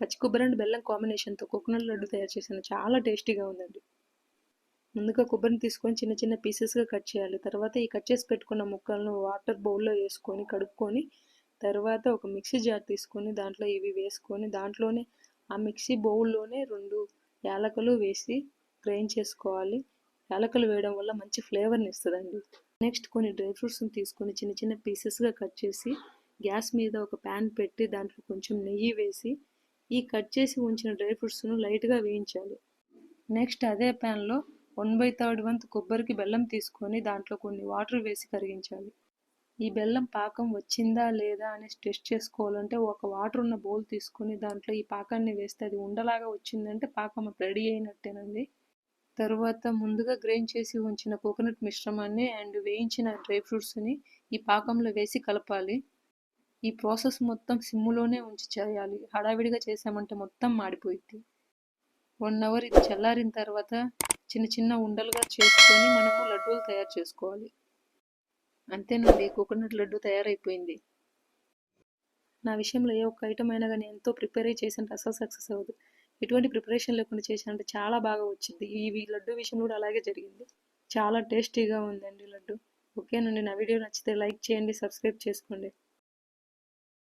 పచ్చి కొబ్బరి అండ్ బెల్లం కాంబినేషన్తో కోకోనట్ లడ్డు తయారు చేశాను. చాలా టేస్టీగా ఉందండి. ముందుగా కొబ్బరిని తీసుకొని చిన్న చిన్న పీసెస్గా కట్ చేయాలి. తర్వాత ఈ కట్ చేసి పెట్టుకున్న ముక్కలను వాటర్ బౌల్లో వేసుకొని కడుక్కొని, తర్వాత ఒక మిక్సీ జార్ తీసుకొని దాంట్లో ఇవి వేసుకొని దాంట్లోనే ఆ మిక్సీ బౌల్లోనే 2 యాలకులు వేసి గ్రైండ్ చేసుకోవాలి. యాలకులు వేయడం వల్ల మంచి ఫ్లేవర్ని ఇస్తుందండి. నెక్స్ట్ కొన్ని డ్రై ఫ్రూట్స్ని తీసుకొని చిన్న చిన్న పీసెస్గా కట్ చేసి గ్యాస్ మీద ఒక ప్యాన్ పెట్టి దాంట్లో కొంచెం నెయ్యి వేసి ఈ కట్ చేసి ఉంచిన డ్రై ఫ్రూట్స్ను లైట్గా వేయించాలి. నెక్స్ట్ అదే ప్యాన్లో 1/3 వంతు కొబ్బరికి బెల్లం తీసుకొని దాంట్లో కొన్ని వాటర్ వేసి కరిగించాలి. ఈ బెల్లం పాకం వచ్చిందా లేదా అని టెస్ట్ చేసుకోవాలంటే ఒక వాటర్ ఉన్న బౌల్ తీసుకొని దాంట్లో ఈ పాకాన్ని వేస్తే అది ఉండలాగా వచ్చిందంటే పాకం రెడీ అయినట్టేనండి. తరువాత ముందుగా గ్రైండ్ చేసి ఉంచిన కోకోనట్ మిశ్రమాన్ని అండ్ వేయించిన డ్రై ఫ్రూట్స్ని ఈ పాకంలో వేసి కలపాలి. ఈ ప్రాసెస్ మొత్తం సిమ్లోనే ఉంచి చేయాలి. హడావిడిగా చేసామంటే మొత్తం మాడిపోయింది. 1 అవర్ ఇది చల్లారిన తర్వాత చిన్న చిన్న ఉండలుగా చేసుకొని మనము లడ్డూలు తయారు చేసుకోవాలి. అంతేనండి, కోకోనట్ లడ్డు తయారైపోయింది. నా విషయంలో ఏ ఒక్క ఐటమ్ అయినా కానీ ఎంతో ప్రిపేర్ అయ్యి చేసినట్టు అసలు సక్సెస్ అవ్వదు. ఎటువంటి ప్రిపరేషన్ లేకుండా చేసినంటే చాలా బాగా వచ్చింది. ఈ లడ్డు విషయంలో కూడా అలాగే జరిగింది. చాలా టేస్టీగా ఉందండి లడ్డు. ఓకేనండి, నా వీడియో నచ్చితే లైక్ చేయండి, సబ్స్క్రైబ్ చేసుకోండి.